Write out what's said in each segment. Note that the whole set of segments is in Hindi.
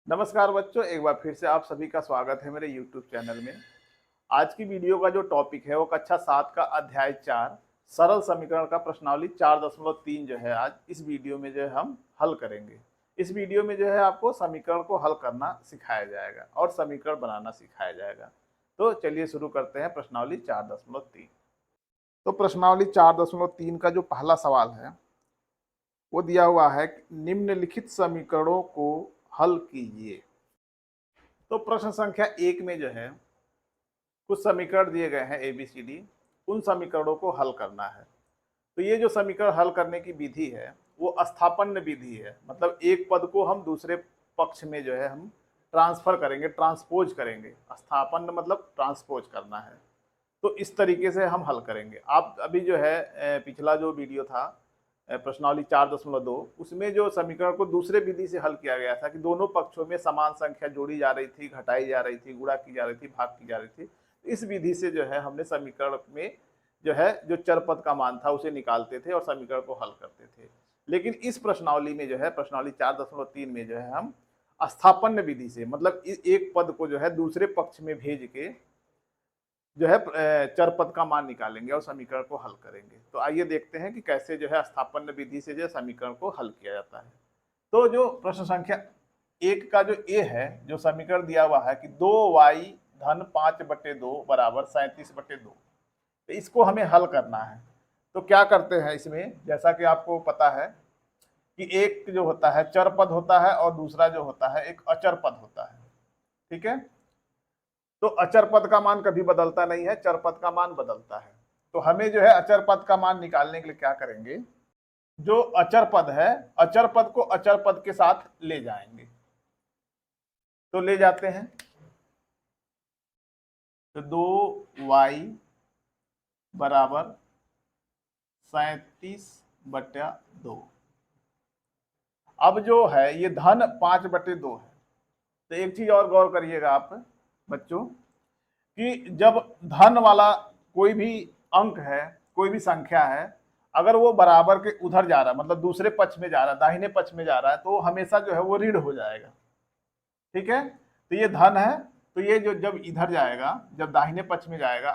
नमस्कार बच्चों, एक बार फिर से आप सभी का स्वागत है मेरे YouTube चैनल में। आज की वीडियो का जो टॉपिक है वो कक्षा 7 का अध्याय 4 सरल समीकरण का प्रश्नावली 4.3 जो है आज इस वीडियो में जो है हम हल करेंगे। इस वीडियो में जो है आपको समीकरण को हल करना सिखाया जाएगा और समीकरण बनाना सिखाया जाएगा। तो चलिए शुरू करते हैं प्रश्नावली 4.3। तो प्रश्नावली 4.3 का जो पहला सवाल है वो दिया हुआ है, निम्नलिखित समीकरणों को हल कीजिए। तो प्रश्न संख्या 1 में जो है कुछ समीकरण दिए गए हैं ABCD, उन समीकरणों को हल करना है। तो ये जो समीकरण हल करने की विधि है वो स्थानापन्न विधि है, मतलब एक पद को हम दूसरे पक्ष में जो है हम ट्रांसफर करेंगे, ट्रांसपोज करेंगे। स्थानापन्न मतलब ट्रांसपोज करना है। तो इस तरीके से हम हल करेंगे। आप अभी जो है पिछला जो वीडियो था प्रश्नावली 4.2 उसमें जो समीकरण को दूसरे विधि से हल किया गया था कि दोनों पक्षों में समान संख्या जोड़ी जा रही थी, घटाई जा रही थी, गुणा की जा रही थी, भाग की जा रही थी। इस विधि से जो है हमने समीकरण में जो है जो चर पद का मान था उसे निकालते थे और समीकरण को हल करते थे। लेकिन इस प्रश्नावली में जो है प्रश्नावली 4.3 में जो है हम स्थानापन्न विधि से, मतलब एक पद को जो है दूसरे पक्ष में भेज के जो है चर पद का मान निकालेंगे और समीकरण को हल करेंगे। तो आइए देखते हैं कि कैसे जो है स्थानापन्न विधि से जो समीकरण को हल किया जाता है। तो जो प्रश्न संख्या 1 का जो ए है, जो समीकरण दिया हुआ है कि 2y धन 5/2 बराबर 37/2, तो इसको हमें हल करना है। तो क्या करते हैं इसमें, जैसा कि आपको पता है कि एक जो होता है चर पद होता है और दूसरा जो होता है एक अचर पद होता है। ठीक है, तो अचर पद का मान कभी बदलता नहीं है, चर पद का मान बदलता है। तो हमें जो है अचर पद का मान निकालने के लिए क्या करेंगे, जो अचर पद है अचर पद को अचर पद के साथ ले जाएंगे। तो ले जाते हैं, तो 2y बराबर 37/2। अब जो है ये धन 5/2 है। तो एक चीज और गौर करिएगा आप बच्चों कि जब धन वाला कोई भी अंक है, कोई भी संख्या है, अगर वो बराबर के उधर जा रहा है, मतलब दूसरे पक्ष में जा रहा है, दाहिने पक्ष में जा रहा है, तो हमेशा जो है वो ऋण हो जाएगा। ठीक है, तो ये धन है, तो ये जो जब इधर जाएगा, जब दाहिने पक्ष में जाएगा,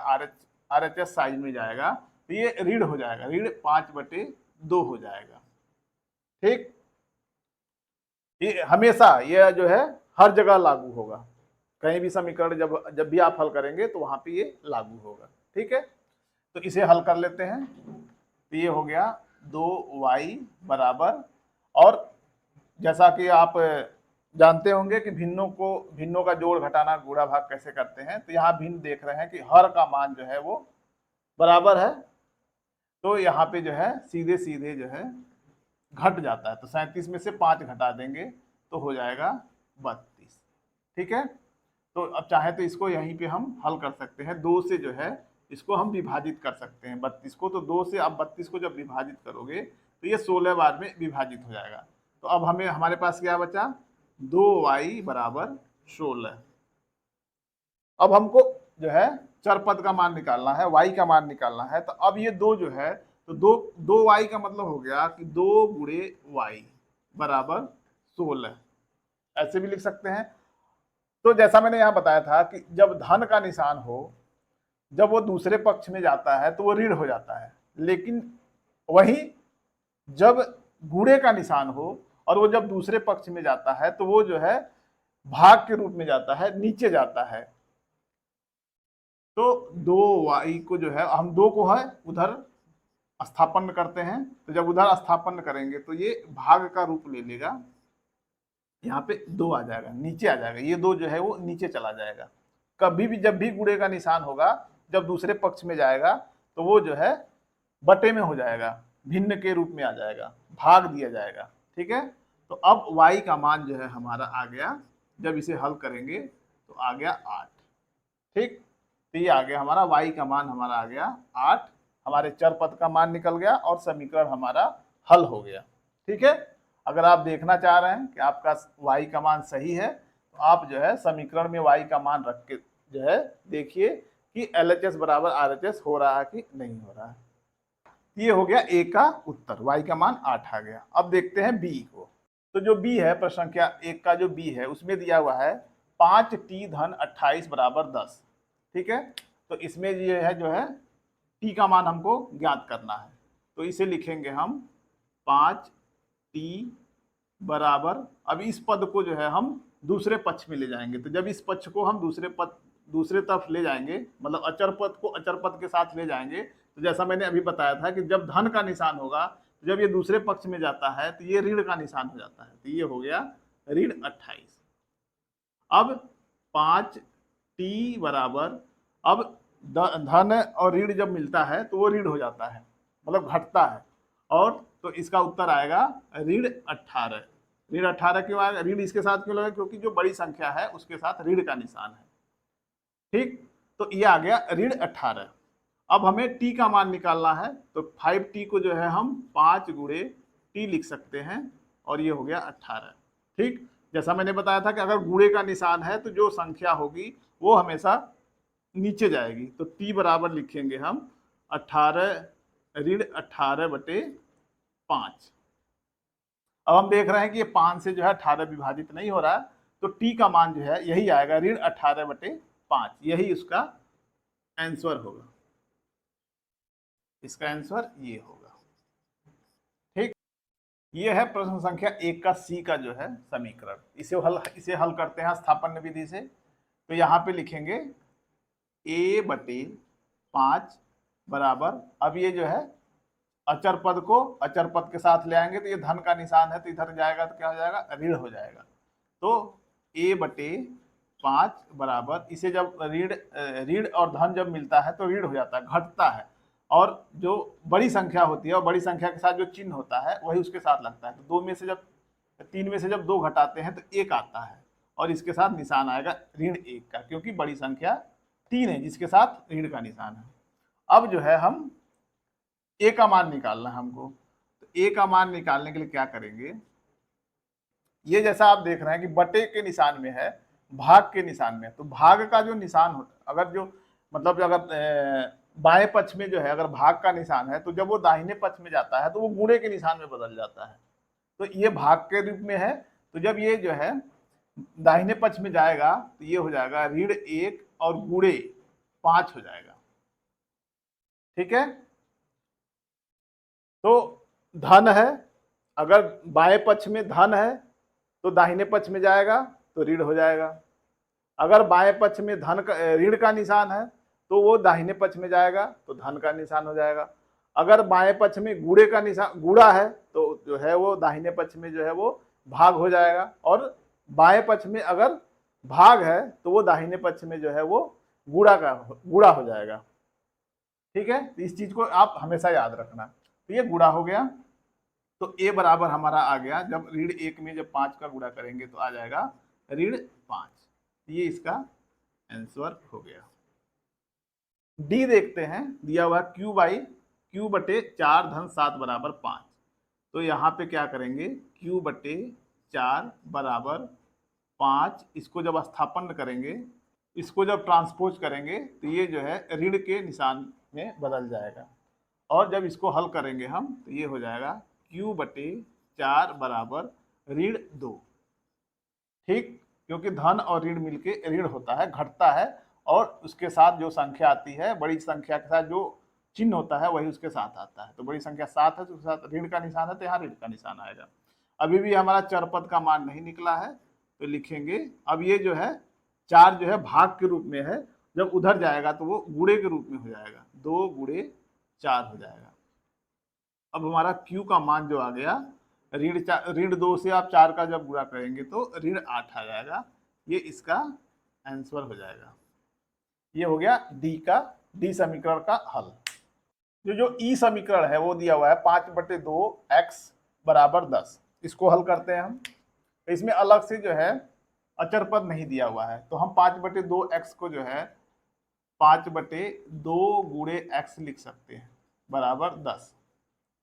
RHS साइज में जाएगा, तो ये ऋण हो जाएगा, ऋण 5/2 हो जाएगा। ठीक, ये हमेशा ये जो है हर जगह लागू होगा। कहीं भी समीकरण जब भी आप हल करेंगे तो वहां पे ये लागू होगा। ठीक है, तो इसे हल कर लेते हैं। तो ये हो गया 2y बराबर, और जैसा कि आप जानते होंगे कि भिन्नों का जोड़ घटाना गुणा भाग कैसे करते हैं, तो यहाँ भिन्न देख रहे हैं कि हर का मान जो है वो बराबर है, तो यहाँ पे जो है सीधे सीधे जो है घट जाता है। तो 37 में से 5 घटा देंगे तो हो जाएगा 32। ठीक है, तो अब चाहे तो इसको यहीं पे हम हल कर सकते हैं, 2 से जो है इसको हम विभाजित कर सकते हैं 32 को। तो 2 से आप 32 को जब विभाजित करोगे तो ये 16 बार में विभाजित हो जाएगा। तो अब हमारे पास क्या बचा, 2y बराबर 16। अब हमको जो है चर पद का मान निकालना है, y का मान निकालना है। तो अब ये दो जो है, तो दो y का मतलब हो गया कि 2 गुणे y बराबर 16, ऐसे भी लिख सकते हैं। तो जैसा मैंने यहाँ बताया था कि जब धन का निशान हो, जब वो दूसरे पक्ष में जाता है तो वो ऋण हो जाता है, लेकिन वही जब गुणे का निशान हो और वो जब दूसरे पक्ष में जाता है तो वो जो है भाग के रूप में जाता है, नीचे जाता है। तो 2y को जो है हम 2 को है उधर स्थानापन्न करते हैं, तो जब उधर स्थानापन्न करेंगे तो ये भाग का रूप ले लेगा, यहाँ पे 2 आ जाएगा, नीचे आ जाएगा, ये 2 जो है वो नीचे चला जाएगा। कभी भी जब भी गुणे का निशान होगा, जब दूसरे पक्ष में जाएगा तो वो जो है बटे में हो जाएगा, भिन्न के रूप में आ जाएगा, भाग दिया जाएगा। ठीक है, तो अब y का मान जो है हमारा आ गया, जब इसे हल करेंगे तो आ गया 8। ठीक, तो ये आ गया हमारा y का मान, हमारा आ गया 8, हमारे चर पद का मान निकल गया और समीकरण हमारा हल हो गया। ठीक है, अगर आप देखना चाह रहे हैं कि आपका y का मान सही है तो आप जो है समीकरण में y का मान रख के जो है देखिए कि LHS बराबर RHS हो रहा है कि नहीं हो रहा है। ये हो गया ए का उत्तर, y का मान 8 आ गया। अब देखते हैं बी को। तो जो बी है, प्रश्न संख्या 1 का जो बी है, उसमें दिया हुआ है 5t धन 28 बराबर 10। ठीक है, तो इसमें ये है जो है t का मान हमको ज्ञात करना है। तो इसे लिखेंगे हम 5t बराबर, अब इस पद को जो है हम दूसरे पक्ष में ले जाएंगे। तो जब इस पक्ष को हम दूसरे तरफ ले जाएंगे, मतलब अचर पद को अचर पद के साथ ले जाएंगे, तो जैसा मैंने अभी बताया था कि जब धन का निशान होगा, जब ये दूसरे पक्ष में जाता है तो ये ऋण का निशान हो जाता है। तो ये हो गया ऋण 28। अब 5t बराबर, अब धन और ऋण जब मिलता है तो वो ऋण हो जाता है, मतलब घटता है, और तो इसका उत्तर आएगा ऋण 18। ऋण 18 क्यों आएगा, ऋण इसके साथ क्यों लगा, क्योंकि जो बड़ी संख्या है उसके साथ ऋण का निशान है। ठीक, तो ये आ गया ऋण 18। अब हमें t का मान निकालना है, तो 5t को जो है हम 5 गुणे t लिख सकते हैं, और ये हो गया 18। ठीक, जैसा मैंने बताया था कि अगर गुणे का निशान है तो जो संख्या होगी वो हमेशा नीचे जाएगी। तो t बराबर लिखेंगे हम 18 ऋण 18 बटे 5। अब हम देख रहे हैं कि ये 5 से जो है 18 विभाजित नहीं हो रहा है, तो t का मान जो है यही आएगा, ऋण 18 बटे 5। यही उसका आंसर होगा, इसका आंसर ये होगा। ठीक, ये है प्रश्न संख्या 1 का सी का जो है समीकरण। इसे हल करते हैं स्थानापन्न विधि से। तो यहाँ पे लिखेंगे a बटे 5 बराबर, अब ये जो है अचर पद को अचर पद के साथ ले आएंगे, तो ये धन का निशान है, तो इधर जाएगा तो क्या हो जाएगा, ऋण हो जाएगा। तो a बटे 5 बराबर, इसे जब ऋण और धन जब मिलता है तो ऋण हो जाता है, घटता है, और जो बड़ी संख्या होती है और बड़ी संख्या के साथ जो चिन्ह होता है वही उसके साथ लगता है। तो 3 में से जब 2 घटाते हैं तो 1 आता है, और इसके साथ निशान आएगा ऋण 1 का, क्योंकि बड़ी संख्या 3 है जिसके साथ ऋण का निशान है। अब जो है हम a का मान निकालना है हमको। तो a का मान निकालने के लिए क्या करेंगे, ये जैसा आप देख रहे हैं कि बटे के निशान में है, भाग के निशान में है, तो भाग का जो निशान होता, अगर जो मतलब अगर बाएं पक्ष में जो है अगर भाग का निशान है, तो जब वो दाहिने पक्ष में जाता है तो वो गुणे के निशान में बदल जाता है। तो ये भाग के रूप में है, तो जब ये जो है दाहिने पक्ष में जाएगा तो ये हो जाएगा ऋण 1 और गुणे 5 हो जाएगा। ठीक है, तो धन है, अगर बाएं पक्ष में धन है तो दाहिने पक्ष में जाएगा तो ऋण हो जाएगा। अगर बाएं पक्ष में धन का ऋण का निशान है तो वो दाहिने पक्ष में जाएगा तो धन का निशान हो जाएगा। अगर बाएं पक्ष में गुणे का निशान गुणा है तो जो है वो दाहिने पक्ष में जो है वो भाग हो जाएगा, और बाएं पक्ष में अगर भाग है तो वो दाहिने पक्ष में जो है वो गुणा हो जाएगा। ठीक है, तो इस चीज को आप हमेशा याद रखना। तो ये गुणा हो गया, तो a बराबर हमारा आ गया, जब ऋण 1 में जब 5 का गुणा करेंगे तो आ जाएगा ऋण 5। ये इसका आंसर हो गया। डी देखते हैं, दिया हुआ q बटे 4 धन 7 बराबर 5। तो यहाँ पे क्या करेंगे, q बटे 4 बराबर 5, इसको जब स्थानापन्न करेंगे, इसको जब ट्रांसपोज करेंगे तो ये जो है ऋण के निशान में बदल जाएगा, और जब इसको हल करेंगे हम तो ये हो जाएगा q बटे 4 बराबर ऋण 2। ठीक, क्योंकि धन और ऋण मिलके ऋण होता है, घटता है, और उसके साथ जो संख्या आती है, बड़ी संख्या के साथ जो चिन्ह होता है वही उसके साथ आता है। तो बड़ी संख्या 7 है तो उसके साथ ऋण का निशान है, तो यहाँ ऋण का निशान आएगा। अभी भी हमारा चरपद का मान नहीं निकला है, तो लिखेंगे, अब ये जो है 4 जो है भाग के रूप में है, जब उधर जाएगा तो वो गुणे के रूप में हो जाएगा, 2 गुणे 4 हो जाएगा। अब हमारा q का मान जो आ गया, ऋण 2 से आप 4 का जब गुणा करेंगे तो ऋण 8 आ जाएगा। ये इसका आंसर हो जाएगा। ये हो गया डी समीकरण का हल। जो ई समीकरण है वो दिया हुआ है 5/2 x बराबर 10। इसको हल करते हैं हम। तो इसमें अलग से जो है अचर पद नहीं दिया हुआ है, तो हम 5/2 x को जो है 5/2 गुणे x लिख सकते हैं बराबर 10।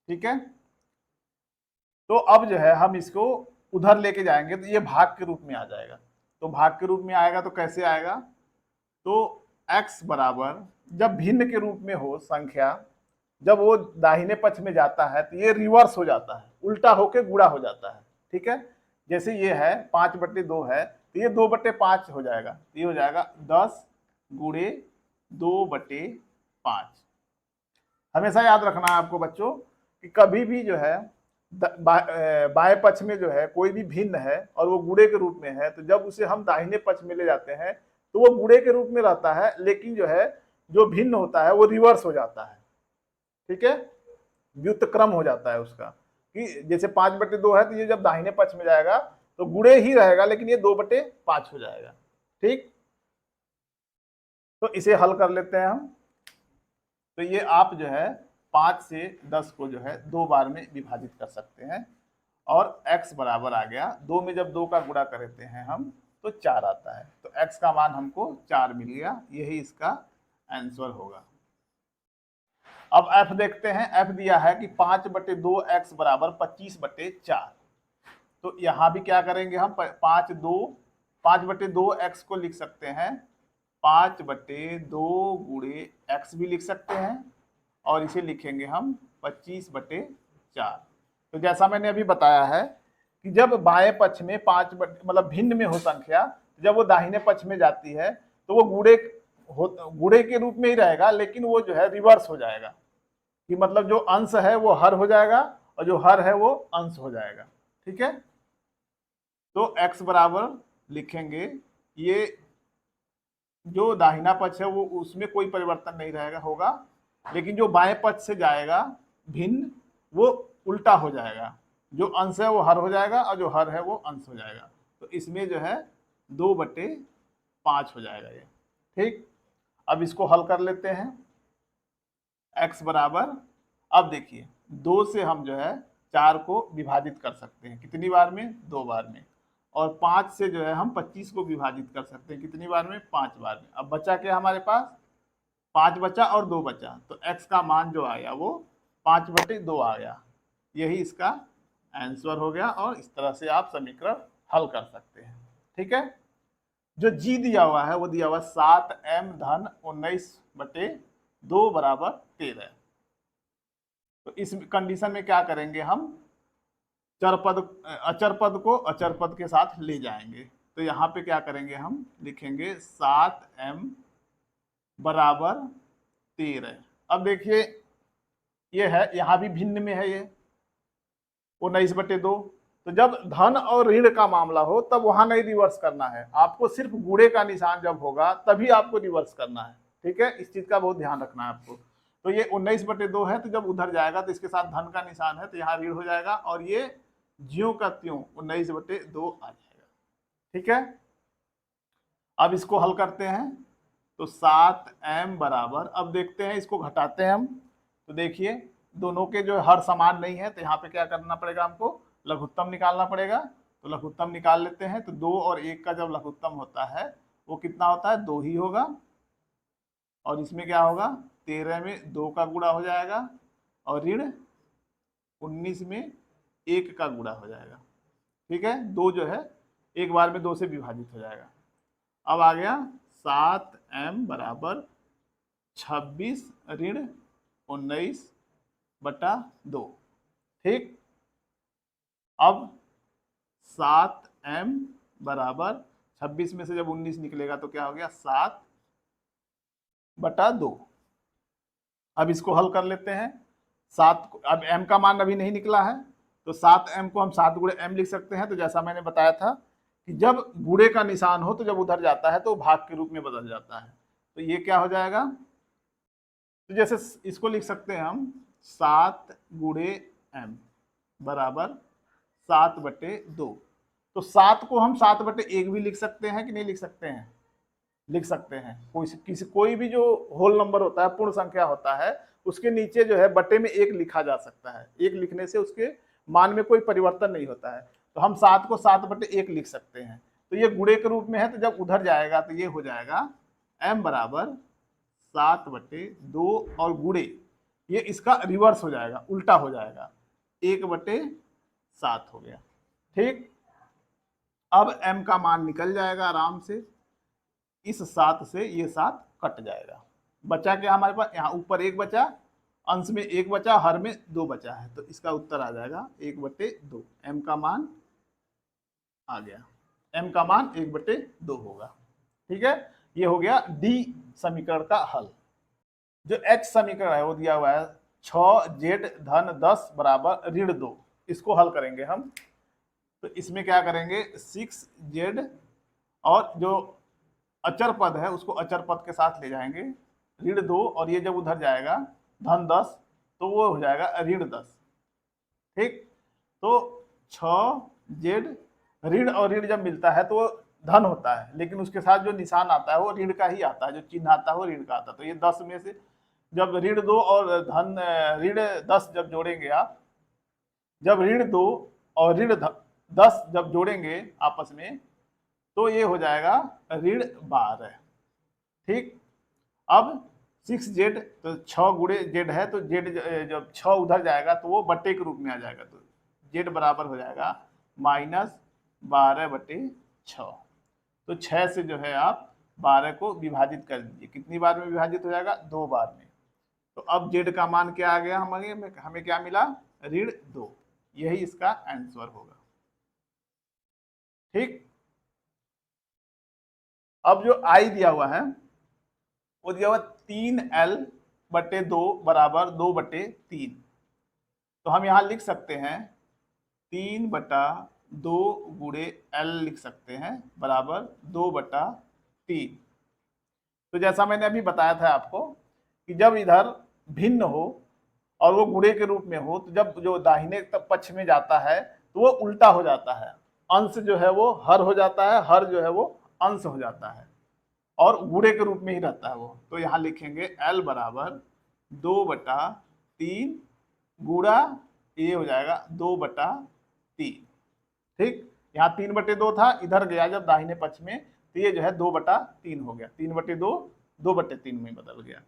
ठीक है, तो अब जो है हम इसको उधर लेके जाएंगे तो ये भाग के रूप में आ जाएगा। तो भाग के रूप में आएगा तो कैसे आएगा, तो x बराबर, जब भिन्न के रूप में हो संख्या, जब वो दाहिने पक्ष में जाता है तो ये रिवर्स हो जाता है, उल्टा होके गुणा हो जाता है। ठीक है, जैसे ये है 5/2 है तो ये 2/5 हो जाएगा, तो ये हो जाएगा 10 गुणे 2/5। हमेशा याद रखना है आपको बच्चों कि कभी भी जो है बाएं पक्ष में जो है कोई भी भिन्न है और वो गुणे के रूप में है, तो जब उसे हम दाहिने पक्ष में ले जाते हैं तो वो गुणे के रूप में रहता है, लेकिन जो है जो भिन्न होता है वो रिवर्स हो जाता है। ठीक है, व्युत्क्रम हो जाता है उसका, कि जैसे 5/2 है तो ये जब दाहिने पक्ष में जाएगा तो गुणे ही रहेगा, लेकिन ये 2/5 हो जाएगा। ठीक, तो इसे हल कर लेते हैं हम। तो ये आप जो है 5 से 10 को जो है 2 बार में विभाजित कर सकते हैं, और x बराबर आ गया 2 में जब 2 का गुणा करते हैं हम तो 4 आता है, तो x का मान हमको 4 मिल गया, यही इसका आंसर होगा। अब f देखते हैं, f दिया है कि 5/2 x बराबर 25/4, तो यहां भी क्या करेंगे हम 5/2 x को लिख सकते हैं 5/2 गुणे x भी लिख सकते हैं, और इसे लिखेंगे हम 25/4। तो जैसा मैंने अभी बताया है कि जब बाएं पक्ष में मतलब भिन्न में हो संख्या, जब वो दाहिने पक्ष में जाती है तो वो गुणे के रूप में ही रहेगा, लेकिन वो जो है रिवर्स हो जाएगा, कि मतलब जो अंश है वो हर हो जाएगा और जो हर है वो अंश हो जाएगा। ठीक है, तो x बराबर लिखेंगे, ये जो दाहिना पक्ष है वो उसमें कोई परिवर्तन नहीं रहेगा होगा, लेकिन जो बाएं पक्ष से जाएगा भिन्न वो उल्टा हो जाएगा, जो अंश है वो हर हो जाएगा और जो हर है वो अंश हो जाएगा, तो इसमें जो है 2/5 हो जाएगा ये। ठीक, अब इसको हल कर लेते हैं। x बराबर, अब देखिए 2 से हम जो है 4 को विभाजित कर सकते हैं, कितनी बार में, 2 बार में, और 5 से जो है हम 25 को विभाजित कर सकते हैं, कितनी बार में, 5 बार में। अब बचा क्या हमारे पास, 5 बचा और 2 बचा, तो x का मान जो आया वो 5/2 आ गया, यही इसका आंसर हो गया, और इस तरह से आप समीकरण हल कर सकते हैं। ठीक है, जो g दिया हुआ है वो दिया हुआ 7m धन 19/2 बराबर 13। तो इस कंडीशन में क्या करेंगे हम, अचर पद को अचर पद के साथ ले जाएंगे, तो यहाँ पे क्या करेंगे, हम लिखेंगे 7m बराबर 13। अब देखिए ये है, यहाँ भी भिन्न में है ये 19/2, तो जब धन और ऋण का मामला हो तब वहां नहीं रिवर्स करना है आपको, सिर्फ गुणे का निशान जब होगा तभी आपको रिवर्स करना है। ठीक है, इस चीज का बहुत ध्यान रखना है आपको। तो ये 19/2 है, तो जब उधर जाएगा तो इसके साथ धन का निशान है तो यहाँ ऋण हो जाएगा, और ये ज्यों का त्यों 19/2 आ जाएगा। ठीक है, अब इसको हल करते हैं, तो 7m बराबर, अब देखते हैं इसको घटाते हैं हम, तो देखिए दोनों के जो हर समान नहीं है, तो यहाँ पे क्या करना पड़ेगा, हमको लघुत्तम निकालना पड़ेगा, तो लघुत्तम निकाल लेते हैं। तो 2 और 1 का जब लघुत्तम होता है वो कितना होता है, 2 ही होगा, और इसमें क्या होगा, 13 में 2 का गुणा हो जाएगा, और ऋण 19 में 1 का गुणा हो जाएगा। ठीक है, 2 जो है एक बार में 2 से विभाजित हो जाएगा। अब आ गया 7m बराबर 26 ऋण 19/2। ठीक, अब 7m बराबर 26 में से जब 19 निकलेगा तो क्या हो गया, 7/2। अब इसको हल कर लेते हैं, 7, अब m का मान अभी नहीं निकला है, तो 7m को हम 7 गुणे m लिख सकते हैं। तो जैसा मैंने बताया था कि जब गुणे का निशान हो तो जब उधर जाता है तो भाग के रूप में बदल जाता है, तो ये क्या हो जाएगा, तो जैसे इसको लिख सकते हैं हम 7 गुणे m बराबर 7/2। तो 7 को हम 7/1 भी लिख सकते हैं कि नहीं लिख सकते हैं, लिख सकते हैं। कोई भी जो होल नंबर होता है, पूर्ण संख्या होता है, उसके नीचे जो है बटे में 1 लिखा जा सकता है, 1 लिखने से उसके मान में कोई परिवर्तन नहीं होता है, तो हम 7 को 7/1 लिख सकते हैं। तो ये गुणे के रूप में है, तो जब उधर जाएगा तो ये हो जाएगा m बराबर 7/2, और गुणे ये इसका रिवर्स हो जाएगा, उल्टा हो जाएगा, 1/7 हो गया। ठीक, अब m का मान निकल जाएगा आराम से, इस 7 से ये 7 कट जाएगा, बचा क्या हमारे पास, यहाँ ऊपर 1 बचा, अंश में 1 बचा, हर में 2 बचा है, तो इसका उत्तर आ जाएगा 1/2। m का मान आ गया, m का मान 1/2 होगा। ठीक है, ये हो गया डी समीकरण का हल। जो h समीकरण है वो दिया हुआ है 6z-10 बराबर -2, इसको हल करेंगे हम। तो इसमें क्या करेंगे, 6z और जो अचर पद है उसको अचर पद के साथ ले जाएंगे, -2, और ये जब उधर जाएगा -10 तो वो हो जाएगा -10। ठीक, तो 6z, ऋण और ऋण जब मिलता है तो वो धन होता है, लेकिन उसके साथ जो निशान आता है वो ऋण का ही आता है, जो चिन्ह आता है वो ऋण का आता है। तो ये 10 में से जब -2 और धन -10 जब जोड़ेंगे आप, जब -2 और -10 जब जोड़ेंगे आपस में तो ये हो जाएगा -12। ठीक, अब 6z, तो 6 गुणे z है, तो z जब 6 उधर जाएगा तो वो बट्टे के रूप में आ जाएगा, तो z बराबर हो जाएगा -12/6। तो 6 से जो है आप 12 को विभाजित कर दीजिए, कितनी बार में विभाजित हो जाएगा, 2 बार में। तो अब z का मान क्या आ गया, हमें क्या मिला, -2। यही इसका आंसर होगा। ठीक, अब जो i दिया हुआ है वो दिया हुआ 3l/2 बराबर 2/3। तो हम यहां लिख सकते हैं 3/2 गुणे l लिख सकते हैं बराबर 2/3। तो जैसा मैंने अभी बताया था आपको कि जब इधर भिन्न हो और वो गुणे के रूप में हो, तो जब जो दाहिने पक्ष में जाता है तो वो उल्टा हो जाता है, अंश जो है वो हर हो जाता है, हर जो है वो अंश हो जाता है, और गुणे के रूप में ही रहता है वो। तो यहां लिखेंगे l बराबर 2/3 गुणा, ये हो जाएगा 2/3। ठीक, यहाँ 3/2 था, इधर गया जब दाहिने पक्ष में तो ये जो है 2/3 हो गया, 3/2 2/3 में बदल गया।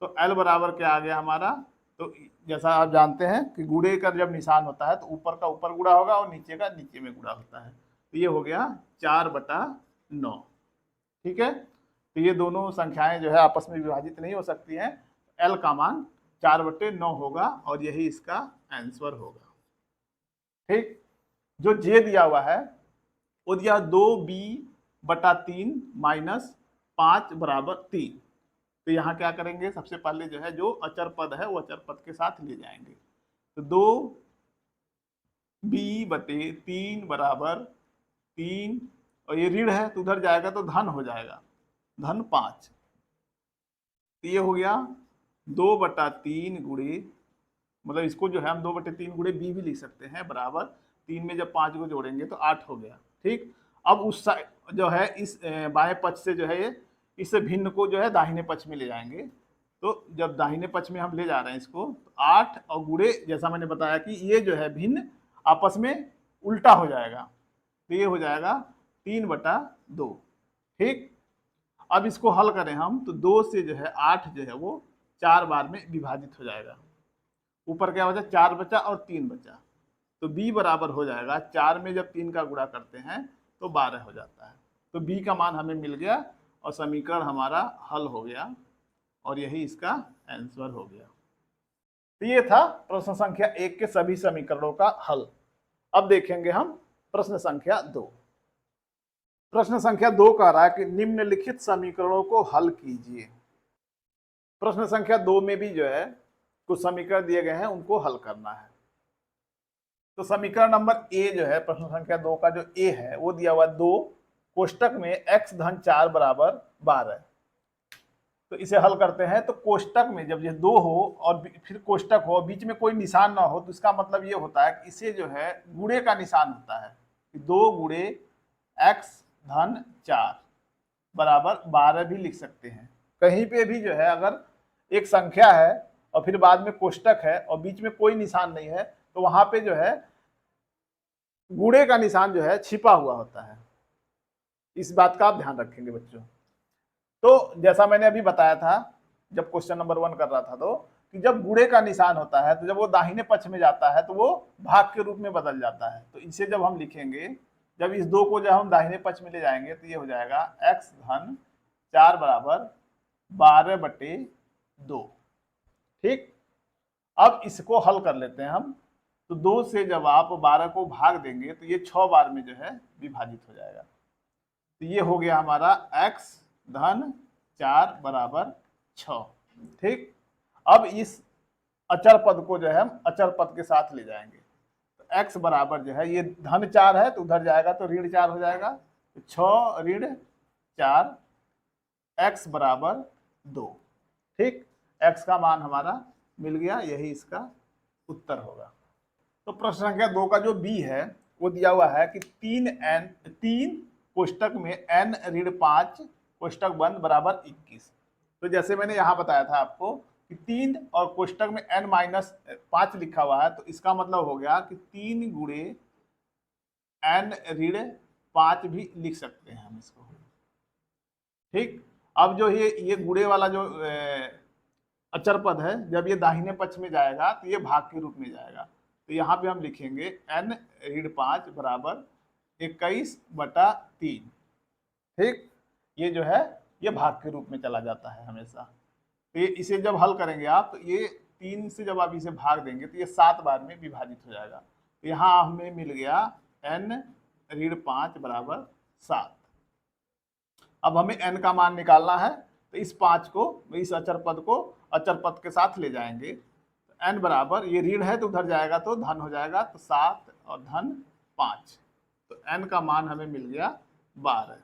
तो l बराबर क्या आ गया हमारा, तो जैसा आप जानते हैं कि गुणे का जब निशान होता है तो ऊपर का ऊपर गुणा होगा और नीचे का नीचे में गुणा होता है। तो ये हो गया 4/9। ठीक है, तो ये दोनों संख्याएं जो है आपस में विभाजित नहीं हो सकती हैं, l का मान 4/9 होगा और यही इसका आंसर होगा। ठीक, जो j दिया हुआ है वो दिया 2b/3 - 5 = 3। तो यहाँ क्या करेंगे, सबसे पहले जो है जो अचर पद है वो अचर पद के साथ ले जाएंगे। तो 2b/3 बराबर 3, और ये ऋण है तो उधर जाएगा तो धन हो जाएगा, -5। तो ये हो गया 2/3 गुणे, मतलब इसको जो है हम 2/3 गुणे b भी लिख सकते हैं, बराबर 3 में जब 5 को जोड़ेंगे तो 8 हो गया। ठीक, अब उस साइड जो है इस बाएं पक्ष से जो है इस भिन्न को जो है दाहिने पक्ष में ले जाएंगे। तो जब दाहिने पक्ष में हम ले जा रहे हैं इसको, तो 8 और गुणे, जैसा मैंने बताया कि ये जो है भिन्न आपस में उल्टा हो जाएगा, तो ये हो जाएगा 3/2। ठीक, अब इसको हल करें हम तो 2 से जो है 8 जो है वो 4 बार में विभाजित हो जाएगा। ऊपर क्या बचा, 4 बचा और 3 बचा, तो b बराबर हो जाएगा 4 में जब 3 का गुणा करते हैं तो 12 हो जाता है। तो b का मान हमें मिल गया और समीकरण हमारा हल हो गया, और यही इसका आंसर हो गया। तो ये था प्रश्न संख्या 1 के सभी समीकरणों का हल। अब देखेंगे हम प्रश्न संख्या 2। प्रश्न संख्या 2 कह रहा है कि निम्नलिखित समीकरणों को हल कीजिए। प्रश्न संख्या 2 में भी जो है कुछ समीकरण दिए गए हैं, उनको हल करना है। तो समीकरण नंबर ए जो है प्रश्न संख्या 2 का जो ए है वो दिया हुआ 2 कोष्टक में x-4 बराबर 12। तो इसे हल करते हैं, तो कोष्टक में जब ये 2 हो और फिर कोष्टक हो, बीच में कोई निशान ना हो, तो इसका मतलब ये होता है कि इसे जो है गुणे का निशान होता है, 2 गुणे x-4 बराबर 12 भी लिख सकते हैं। कहीं पे भी जो है अगर एक संख्या है और फिर बाद में कोष्टक है और बीच में कोई निशान नहीं है, तो वहां पे जो है गुणे का निशान जो है छिपा हुआ होता है। इस बात का आप ध्यान रखेंगे बच्चों। तो जैसा मैंने अभी बताया था जब क्वेश्चन नंबर 1 कर रहा था, तो कि जब गुणे का निशान होता है तो जब वो दाहिने पक्ष में जाता है तो वो भाग के रूप में बदल जाता है। तो इसे जब हम लिखेंगे, जब इस 2 को जब हम दाहिने पक्ष में ले जाएंगे तो ये हो जाएगा x-4 बराबर 12/2। ठीक, अब इसको हल कर लेते हैं हम। तो 2 से जब आप 12 को भाग देंगे तो ये 6 बार में जो है विभाजित हो जाएगा। तो ये हो गया हमारा x धन 4 बराबर 6। ठीक, अब इस अचर पद को जो है हम अचर पद के साथ ले जाएंगे। तो x बराबर जो है ये धन 4 है तो उधर जाएगा तो ऋण 4 हो जाएगा। तो 6 ऋण 4 x बराबर 2। ठीक, x का मान हमारा मिल गया, यही इसका उत्तर होगा। तो प्रश्न संख्या 2 का जो b है वो दिया हुआ है कि 3 कोष्टक में n ऋण 5 कोष्टक बंद बराबर 21। तो जैसे मैंने यहाँ बताया था आपको कि 3 और कोष्टक में n माइनस 5 लिखा हुआ है, तो इसका मतलब हो गया कि 3 गुणे n ऋण 5 भी लिख सकते हैं हम इसको। ठीक, अब जो ये गुणे वाला जो अचर पद है, जब ये दाहिने पक्ष में जाएगा तो ये भाग के रूप में जाएगा। तो यहाँ पे हम लिखेंगे n ऋण 5 बराबर 21/3। ठीक, ये जो है ये भाग के रूप में चला जाता है हमेशा। तो ये इसे जब हल करेंगे आप तो ये 3 से जब आप इसे भाग देंगे तो ये 7 बार में विभाजित हो जाएगा। तो यहाँ हमें मिल गया n ऋण 5 बराबर 7। अब हमें n का मान निकालना है, तो इस 5 को इस अचर पद को अचर पद के साथ ले जाएंगे। तो n बराबर ये ऋण है तो उधर जाएगा तो धन हो जाएगा, तो 7 और धन 5। तो n का मान हमें मिल गया 12।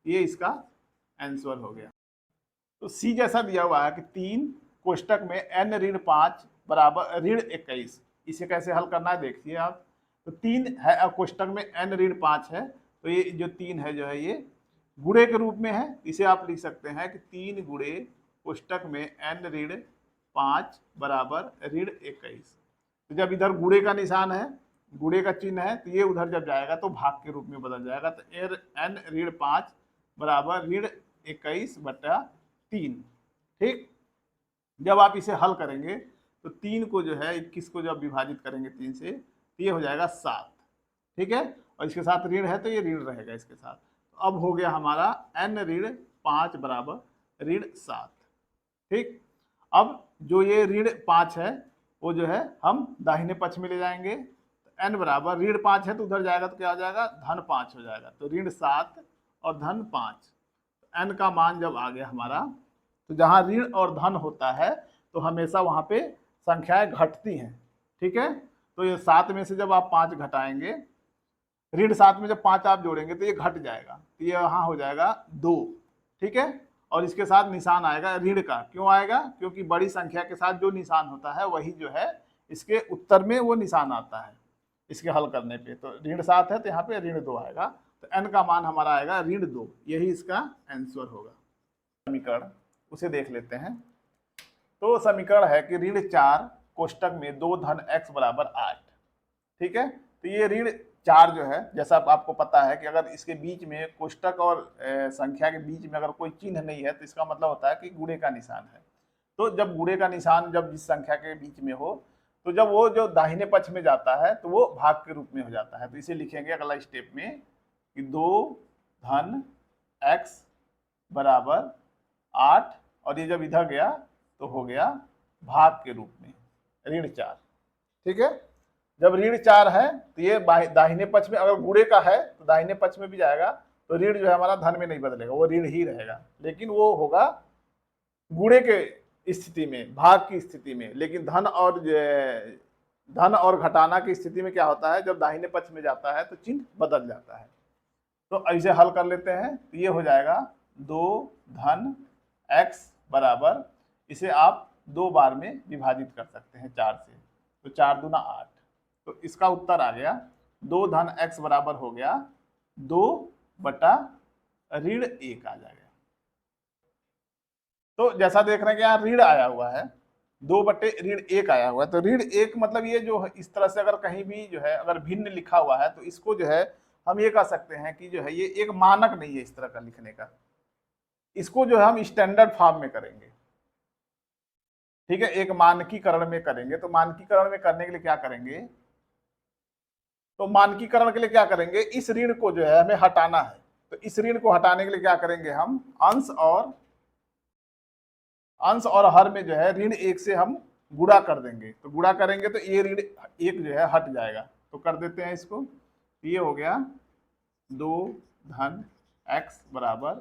ये इसका आंसर हो गया। तो सी जैसा दिया हुआ है कि 3 कोष्टक में n ऋण 5 बराबर ऋण 21। इसे कैसे हल करना है देखिए आप। तो 3 है कोष्टक में n ऋण 5 है, तो ये जो 3 है जो है ये गुणे के रूप में है। इसे आप लिख सकते हैं कि 3 गुणे कोष्टक में n ऋण 5 बराबर ऋण 21। तो जब इधर गुणे का निशान है, गुणे का चिन्ह है, तो ये उधर जब जाएगा तो भाग के रूप में बदल जाएगा। तो n ऋण 5 बराबर ऋण 21/3। ठीक, जब आप इसे हल करेंगे तो 3 को जो है 21 को जब विभाजित करेंगे 3 से तो ये हो जाएगा 7। ठीक है, और इसके साथ ऋण है तो ये ऋण रहेगा इसके साथ। तो अब हो गया हमारा n ऋण 5 बराबर ऋण 7। ठीक, अब जो ये ऋण 5 है वो जो है हम दाहिने पक्ष में ले जाएंगे। तो n बराबर ऋण 5 है तो उधर जाएगा तो क्या हो जाएगा, धन 5 हो जाएगा। तो ऋण 7 और धन 5। n का मान जब आ गया हमारा, तो जहां ऋण और धन होता है तो हमेशा वहां पे संख्याएं घटती हैं। ठीक है, तो ये 7 में से जब आप 5 घटाएंगे, ऋण 7 में जब 5 आप जोड़ेंगे तो ये घट जाएगा, तो ये यहाँ हो जाएगा 2। ठीक है, और इसके साथ निशान आएगा ऋण का। क्यों आएगा, क्योंकि बड़ी संख्या के साथ जो निशान होता है वही जो है इसके उत्तर में वो निशान आता है इसके हल करने पे। तो ऋण 7 है तो यहाँ पे ऋण 2 आएगा। तो n का मान हमारा आएगा ऋण 2, यही इसका आंसर होगा। समीकरण उसे देख लेते हैं। तो समीकरण है कि ऋण 4 कोष्टक में 2 धन x बराबर 8। ठीक है, तो ये ऋण 4 जो है, जैसा आपको पता है कि अगर इसके बीच में कोष्टक और संख्या के बीच में अगर कोई चिन्ह नहीं है तो इसका मतलब होता है कि गुणे का निशान है। तो जब गुणे का निशान जब जिस संख्या के बीच में हो, तो जब वो जो दाहिने पक्ष में जाता है तो वो भाग के रूप में हो जाता है। तो इसे लिखेंगे अगला स्टेप में कि 2 धन x बराबर 8, और ये जब इधर गया तो हो गया भाग के रूप में ऋण 4। ठीक है, जब ऋण 4 है तो ये दाहिने पक्ष में, अगर गुणे का है तो दाहिने पक्ष में भी जाएगा, तो ऋण जो है हमारा धन में नहीं बदलेगा, वो ऋण ही रहेगा, लेकिन वो होगा गुणे के स्थिति में, भाग की स्थिति में। लेकिन धन और घटाना की स्थिति में क्या होता है, जब दाहिने पक्ष में जाता है तो चिन्ह बदल जाता है। तो ऐसे हल कर लेते हैं, तो ये हो जाएगा 2 धन x बराबर, इसे आप 2 बार में विभाजित कर सकते हैं 4 से, तो 4 दूना 8। तो इसका उत्तर आ गया 2 धन x बराबर हो गया 2 बटा ऋण 1 आ जाएगा। तो जैसा देख रहे हैं कि यहाँ ऋण आया हुआ है, 2 बटे ऋण 1 आया हुआ है। तो ऋण 1 मतलब ये जो इस तरह से अगर कहीं भी जो है अगर भिन्न लिखा हुआ है तो इसको जो है हम ये कह सकते हैं कि जो है ये एक मानक नहीं है इस तरह का लिखने का। इसको जो है हम स्टैंडर्ड फॉर्म में करेंगे। ठीक है, एक मानकीकरण में करेंगे। तो मानकीकरण में करने के लिए क्या करेंगे, तो मानकीकरण के लिए क्या करेंगे, इस ऋण को जो है हमें हटाना है। तो इस ऋण को हटाने के लिए क्या करेंगे, हम अंश और हर में जो है ऋण 1 से हम गुणा कर देंगे, तो गुणा करेंगे तो ये ऋण एक जो है हट जाएगा, तो कर देते हैं इसको। ये हो गया 2 धन x बराबर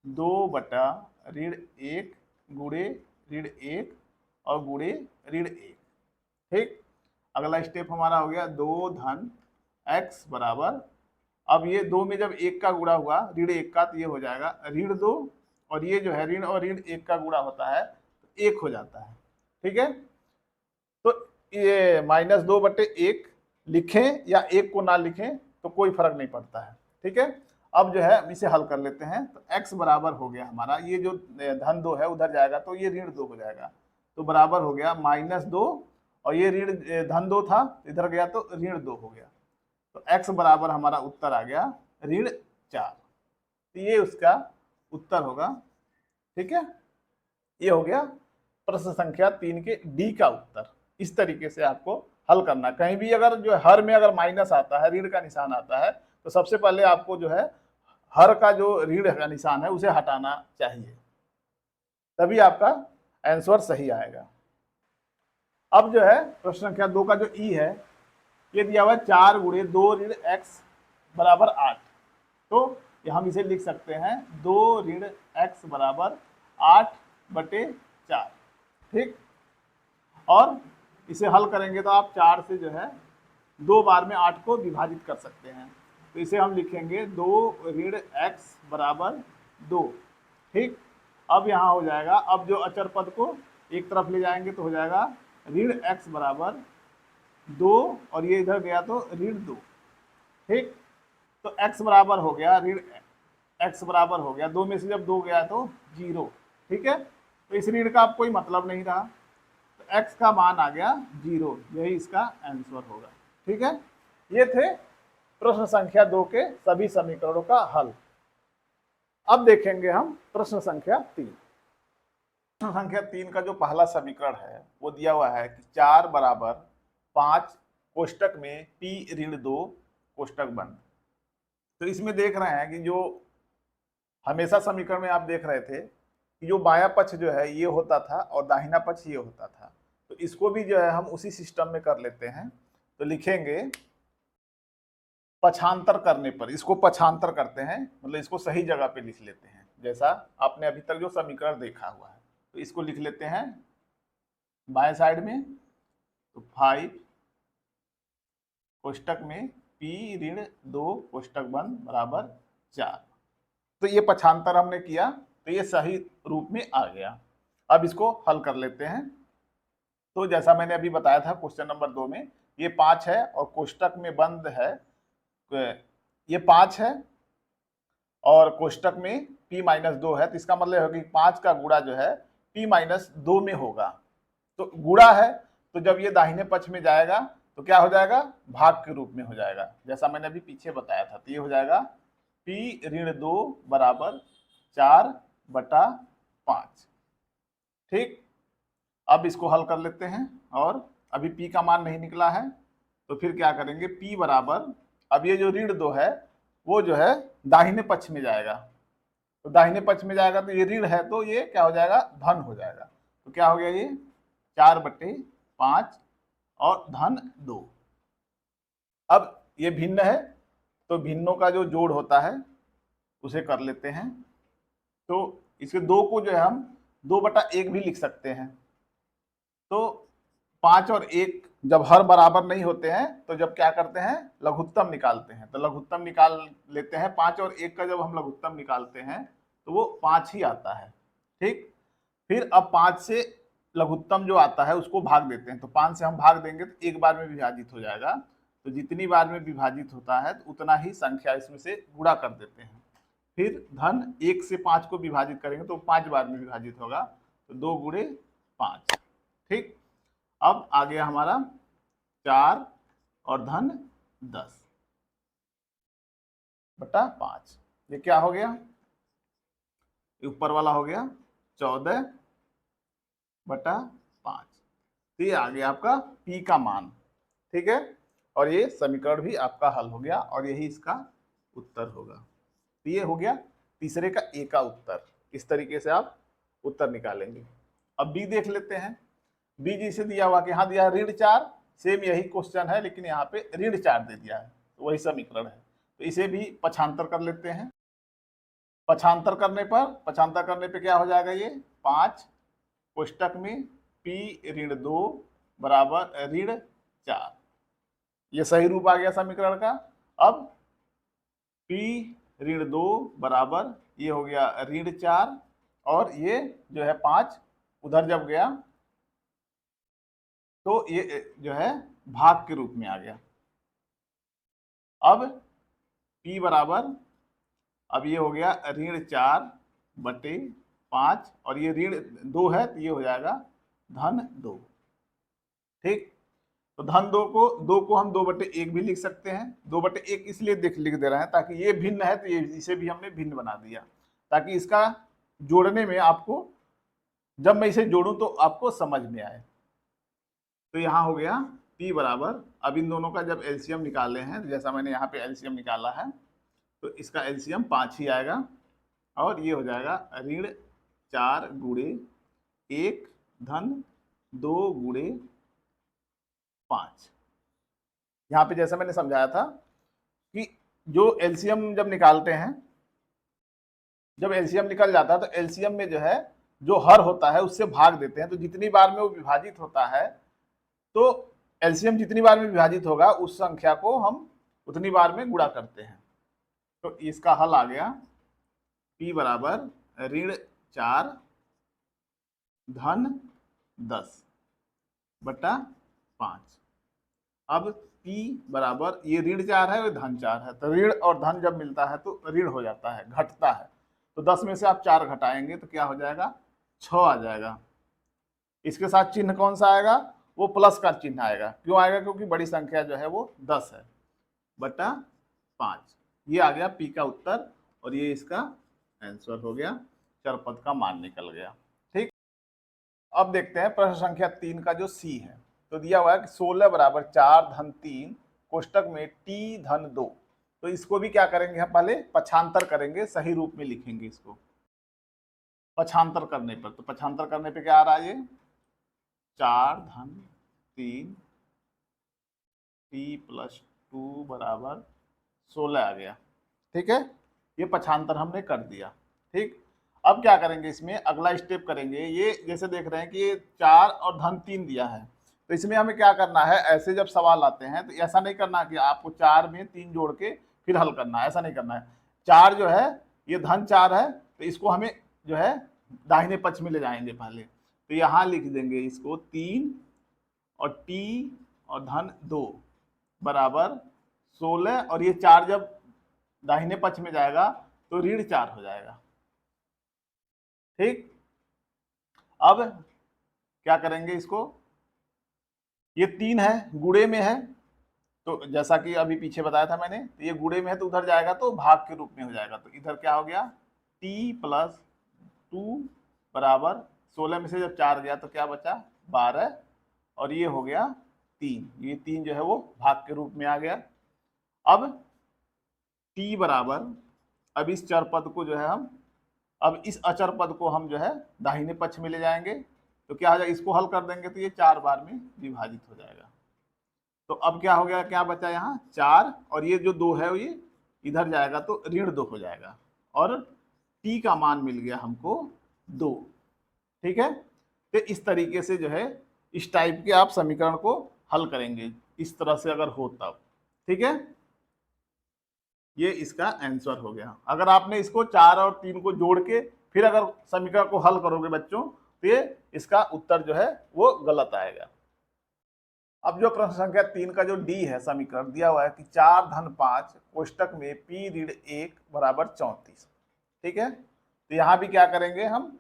2 बटा ऋण 1 गुणे ऋण 1 और गुणे ऋण 1। ठीक, अगला स्टेप हमारा हो गया 2 धन x बराबर, अब ये 2 में जब 1 का गुणा हुआ ऋण 1 का, तो ये हो जाएगा ऋण 2, और ये जो है ऋण और ऋण 1 का गुणा होता है तो 1 हो जाता है। ठीक है, तो ये -2/1 लिखें या 1 को ना लिखें तो कोई फर्क नहीं पड़ता है। ठीक है, अब जो है इसे हल कर लेते हैं, तो x बराबर हो गया हमारा, ये जो धन 2 है उधर जाएगा तो ये ऋण 2 हो जाएगा, तो बराबर हो गया -2, और ये ऋण धन 2 था इधर गया तो ऋण 2 हो गया, तो x बराबर हमारा उत्तर आ गया ऋण 4। तो ये उसका उत्तर होगा। ठीक है, ये हो गया प्रश्न संख्या 3 के डी का उत्तर। इस तरीके से आपको हल करना। कहीं भी अगर जो हर में अगर माइनस आता है, ऋण का निशान आता है, तो सबसे पहले आपको जो है हर का जो ऋण का निशान है उसे हटाना चाहिए, तभी आपका आंसर सही आएगा। अब जो है प्रश्न संख्या 2 का जो ई है, ये दिया हुआ है 4 गुणे 2 ऋण x बराबर 8, तो हम इसे लिख सकते हैं 2 ऋण x बराबर 8/4। ठीक, और इसे हल करेंगे तो आप 4 से जो है 2 बार में 8 को विभाजित कर सकते हैं, तो इसे हम लिखेंगे 2 ऋण x बराबर 2। ठीक, अब यहाँ हो जाएगा, अब जो अचर पद को एक तरफ ले जाएंगे तो हो जाएगा ऋण x बराबर 2, और ये इधर गया तो ऋण 2। ठीक, तो x बराबर हो गया ऋण x बराबर हो गया 2 में से जब 2 गया तो 0। ठीक है, तो इस ऋण का अब कोई मतलब नहीं रहा, तो x का मान आ गया 0, यही इसका आंसर होगा। ठीक है, ये थे प्रश्न संख्या 2 के सभी समीकरणों का हल। अब देखेंगे हम प्रश्न संख्या 3। प्रश्न संख्या 3 का जो पहला समीकरण है वो दिया हुआ है कि 4 बराबर 5 कोष्टक में p ऋण 2 कोष्टक बंद। तो इसमें देख रहे हैं कि जो हमेशा समीकरण में आप देख रहे थे कि जो बायां पक्ष जो है ये होता था और दाहिना पक्ष ये होता था, तो इसको भी जो है हम उसी सिस्टम में कर लेते हैं। तो लिखेंगे पक्षांतर करने पर, इसको पक्षांतर करते हैं, मतलब इसको सही जगह पे लिख लेते हैं, जैसा आपने अभी तक जो समीकरण देखा हुआ है। तो इसको लिख लेते हैं बाएं साइड में, तो 5 कोष्टक में p ऋण 2 कोष्टक बंद बराबर 4। तो ये पक्षांतर हमने किया, तो ये सही रूप में आ गया। अब इसको हल कर लेते हैं। तो जैसा मैंने अभी बताया था क्वेश्चन नंबर 2 में, ये 5 है और कोष्टक में बंद है, ये 5 है और कोष्टक में p-2 है, तो इसका मतलब है कि 5 का गुणा जो है p-2 में होगा। तो गुणा है, तो जब ये दाहिने पक्ष में जाएगा तो क्या हो जाएगा, भाग के रूप में हो जाएगा, जैसा मैंने अभी पीछे बताया था। तो ये हो जाएगा p ऋण 2 बराबर 4/5। ठीक, अब इसको हल कर लेते हैं, और अभी p का मान नहीं निकला है, तो फिर क्या करेंगे, p बराबर, अब ये जो ऋण 2 है वो जो है दाहिने पक्ष में जाएगा, तो दाहिने पक्ष में जाएगा तो ये ऋण है तो ये क्या हो जाएगा, धन हो जाएगा। तो क्या हो गया, ये 4/5 और धन 2। अब ये भिन्न है, तो भिन्नों का जो जोड़ होता है उसे कर लेते हैं। तो इसके 2 को जो है हम 2/1 भी लिख सकते हैं। तो 5 और 1 जब हर बराबर नहीं होते हैं तो जब क्या करते हैं, लघुत्तम निकालते हैं। तो लघुत्तम निकाल लेते हैं, 5 और 1 का जब हम लघुत्तम निकालते हैं तो वो 5 ही आता है। ठीक, फिर अब 5 से लघुत्तम जो आता है उसको भाग देते हैं, तो 5 से हम भाग देंगे तो एक बार में विभाजित हो जाएगा, तो जितनी बार में विभाजित होता है तो उतना ही संख्या इसमें से गुणा कर देते हैं। फिर धन 1 से 5 को विभाजित करेंगे तो 5 बार में विभाजित होगा, तो 2 गुणे 5। ठीक, अब आ गया हमारा 4 और धन 10/5। ये क्या हो गया, ऊपर वाला हो गया 14/5। तो ये आ गया आपका p का मान। ठीक है, और ये समीकरण भी आपका हल हो गया और यही इसका उत्तर होगा। तो ये हो गया तीसरे का ए का उत्तर। इस तरीके से आप उत्तर निकालेंगे। अब बी देख लेते हैं। बी जिसे दिया हुआ कि यहाँ दिया ऋण 4, सेम यही क्वेश्चन है लेकिन यहाँ पे ऋण 4 दे दिया है, तो वही समीकरण है। तो इसे भी पक्षांतर कर लेते हैं। पक्षांतर करने पे क्या हो जाएगा, ये 5 कोष्टक में p ऋण 2 बराबर ऋण 4, ये सही रूप आ गया समीकरण का। अब p ऋण 2 बराबर ये हो गया ऋण 4, और ये जो है 5 उधर जब गया तो ये जो है भाग के रूप में आ गया। अब p बराबर, अब ये हो गया ऋण 4/5, और ये ऋण 2 है तो ये हो जाएगा धन 2। ठीक, तो धन 2 को हम 2/1 भी लिख सकते हैं। 2/1 इसलिए लिख दे रहे हैं ताकि ये भिन्न है, तो ये इसे भी हमने भिन्न बना दिया, ताकि इसका जोड़ने में आपको, जब मैं इसे जोड़ूं तो आपको समझ में आए। तो यहाँ हो गया p बराबर, अब इन दोनों का जब एलसीएम निकाले हैं, जैसा मैंने यहाँ पे एलसीएम निकाला है, तो इसका एलसीएम 5 ही आएगा, और ये हो जाएगा ऋण 4 गुणे 1 धन 2 गुणे 5। यहाँ पे जैसा मैंने समझाया था कि जो एलसीएम जब निकालते हैं, जब एलसीएम निकल जाता है तो एलसीएम में जो है जो हर होता है उससे भाग देते हैं, तो जितनी बार में वो विभाजित होता है, तो एलसीएम जितनी बार में विभाजित होगा उस संख्या को हम उतनी बार में गुणा करते हैं। तो इसका हल आ गया p बराबर ऋण 4 धन 10/5। अब p बराबर, ये ऋण 4 है और धन 4 है, तो ऋण और धन जब मिलता है तो ऋण हो जाता है, घटता है। तो 10 में से आप 4 घटाएंगे तो क्या हो जाएगा, 6 आ जाएगा। इसके साथ चिन्ह कौन सा आएगा, वो प्लस का चिन्ह आएगा। क्यों आएगा, क्योंकि बड़ी संख्या जो है वो 10 है बटा 5। ये आ गया p का उत्तर, और ये इसका आंसर हो गया, चरपद का मान निकल गया। ठीक, अब देखते हैं प्रश्न संख्या 3 का जो c है। तो दिया हुआ है कि 16 बराबर 4 धन 3 कोष्टक में t धन 2। तो इसको भी क्या करेंगे, हम पहले पक्षांतर करेंगे, सही रूप में लिखेंगे इसको पक्षांतर करने पर। तो पक्षांतर करने पे क्या आ रहा है, ये 4 धन 3 t + 2 बराबर 16 आ गया। ठीक है, ये पक्षांतर हमने कर दिया। ठीक, अब क्या करेंगे, इसमें अगला स्टेप करेंगे। ये जैसे देख रहे हैं कि ये 4 और धन 3 दिया है, तो इसमें हमें क्या करना है, ऐसे जब सवाल आते हैं तो ऐसा नहीं करना कि आपको 4 में 3 जोड़ के फिर हल करना है, ऐसा नहीं करना है। 4 जो है ये धन 4 है, तो इसको हमें जो है दाहिने पक्ष में ले जाएंगे पहले। तो यहाँ लिख देंगे इसको 3 और t और धन 2 बराबर 16, और ये 4 जब दाहिने पक्ष में जाएगा तो ऋण 4 हो जाएगा। ठीक, अब क्या करेंगे, इसको, ये 3 है गुणे में है, तो जैसा कि अभी पीछे बताया था मैंने, तो ये गुणे में है तो उधर जाएगा तो भाग के रूप में हो जाएगा। तो इधर क्या हो गया, t + 2 बराबर 16 में से जब 4 गया तो क्या बचा 12, और ये हो गया 3। ये 3 जो है वो भाग के रूप में आ गया। अब t बराबर, अब इस चर पद को जो है हम, अब इस अचर पद को हम जो है दाहिने पक्ष में ले जाएंगे, तो क्या हो जाएगा, इसको हल कर देंगे तो ये 4 बार में विभाजित हो जाएगा। तो अब क्या हो गया, क्या बचा यहाँ 4, और ये जो 2 है ये इधर जाएगा तो ऋण 2 हो जाएगा, और t का मान मिल गया हमको 2। ठीक है, तो इस तरीके से जो है इस टाइप के आप समीकरण को हल करेंगे, इस तरह से अगर हो तब। ठीक है, ये इसका आंसर हो गया। अगर आपने इसको 4 और 3 को जोड़ के फिर अगर समीकरण को हल करोगे बच्चों, तो ये इसका उत्तर जो है वो गलत आएगा। अब जो प्रश्न संख्या 3 का जो डी है समीकरण दिया हुआ है कि 4 धन 5 कोष्टक में p ऋण 1 बराबर 34। ठीक है, तो यहाँ भी क्या करेंगे हम,